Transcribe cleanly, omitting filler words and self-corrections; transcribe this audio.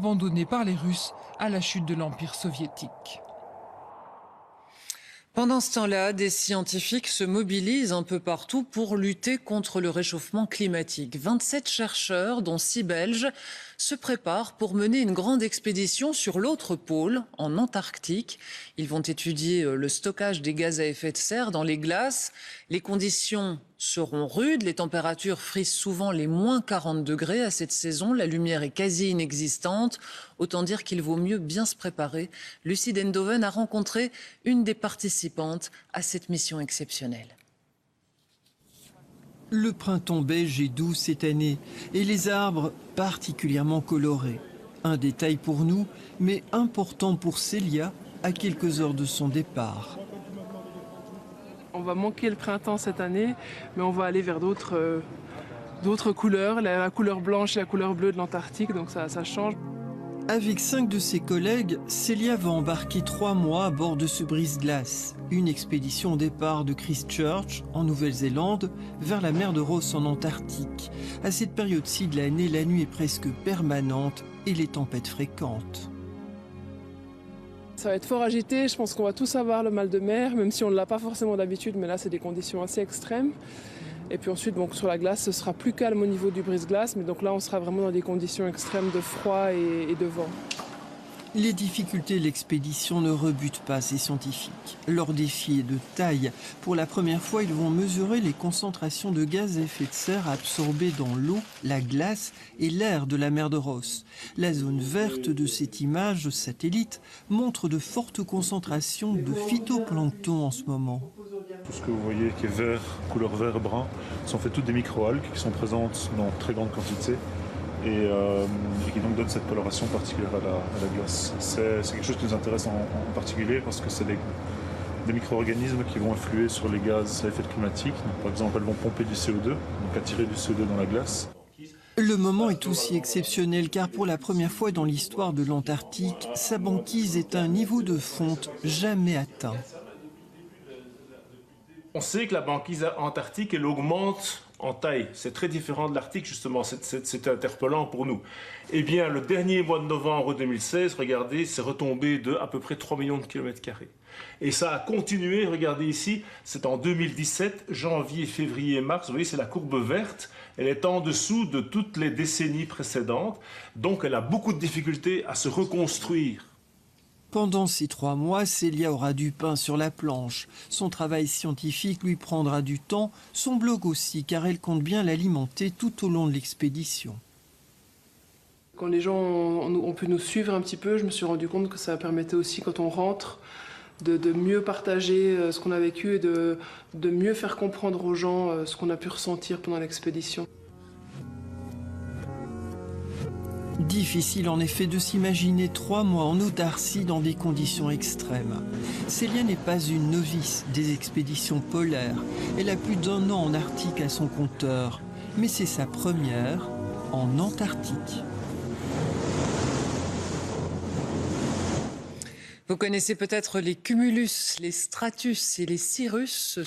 abandonné par les Russes à la chute de l'Empire soviétique. Pendant ce temps-là, des scientifiques se mobilisent un peu partout pour lutter contre le réchauffement climatique. 27 chercheurs, dont 6 Belges, se préparent pour mener une grande expédition sur l'autre pôle, en Antarctique. Ils vont étudier le stockage des gaz à effet de serre dans les glaces. Les conditions seront rudes, les températures frisent souvent les moins 40 degrés à cette saison. La lumière est quasi inexistante. Autant dire qu'il vaut mieux bien se préparer. Lucie Dendoven a rencontré une des participantes à cette mission exceptionnelle. Le printemps beige est doux cette année et les arbres particulièrement colorés. Un détail pour nous, mais important pour Célia, à quelques heures de son départ. On va manquer le printemps cette année, mais on va aller vers d'autres couleurs, la couleur blanche et la couleur bleue de l'Antarctique, donc ça change. Avec 5 de ses collègues, Célia va embarquer 3 mois à bord de ce brise-glace. Une expédition au départ de Christchurch, en Nouvelle-Zélande, vers la mer de Ross en Antarctique. À cette période-ci de l'année, la nuit est presque permanente et les tempêtes fréquentes. Ça va être fort agité, je pense qu'on va tous avoir le mal de mer, même si on ne l'a pas forcément d'habitude, mais là c'est des conditions assez extrêmes. Et puis ensuite, donc, sur la glace, ce sera plus calme au niveau du brise-glace, mais donc là on sera vraiment dans des conditions extrêmes de froid et de vent. Les difficultés de l'expédition ne rebutent pas ces scientifiques. Leur défi est de taille. Pour la première fois, ils vont mesurer les concentrations de gaz à effet de serre absorbées dans l'eau, la glace et l'air de la mer de Ross. La zone verte de cette image satellite montre de fortes concentrations de phytoplancton en ce moment. Tout ce que vous voyez qui est vert, couleur vert-brun, sont fait toutes des microalgues qui sont présentes dans très grande quantité. Et qui donc donne cette coloration particulière à la glace. C'est quelque chose qui nous intéresse en particulier parce que c'est des micro-organismes qui vont influer sur les gaz à effet climatique. Donc, par exemple, elles vont pomper du CO2, donc attirer du CO2 dans la glace. Le moment est aussi exceptionnel car pour la première fois dans l'histoire de l'Antarctique, sa banquise est à un niveau de fonte jamais atteint. On sait que la banquise antarctique, elle augmente en taille. C'est très différent de l'Arctique, justement. C'est interpellant pour nous. Eh bien, le dernier mois de novembre 2016, regardez, c'est retombé de à peu près 3 millions de kilomètres carrés. Et ça a continué, regardez ici, c'est en 2017, janvier, février, mars. Vous voyez, c'est la courbe verte. Elle est en dessous de toutes les décennies précédentes. Donc, elle a beaucoup de difficultés à se reconstruire. Pendant ces 3 mois, Célia aura du pain sur la planche. Son travail scientifique lui prendra du temps, son blog aussi, car elle compte bien l'alimenter tout au long de l'expédition. Quand les gens ont pu nous suivre un petit peu, je me suis rendu compte que ça permettait aussi, quand on rentre, de mieux partager ce qu'on a vécu et de mieux faire comprendre aux gens ce qu'on a pu ressentir pendant l'expédition. Difficile en effet de s'imaginer 3 mois en autarcie dans des conditions extrêmes. Célia n'est pas une novice des expéditions polaires. Elle a plus d'1 an en Arctique à son compteur. Mais c'est sa première en Antarctique. Vous connaissez peut-être les cumulus, les stratus et les cirrus.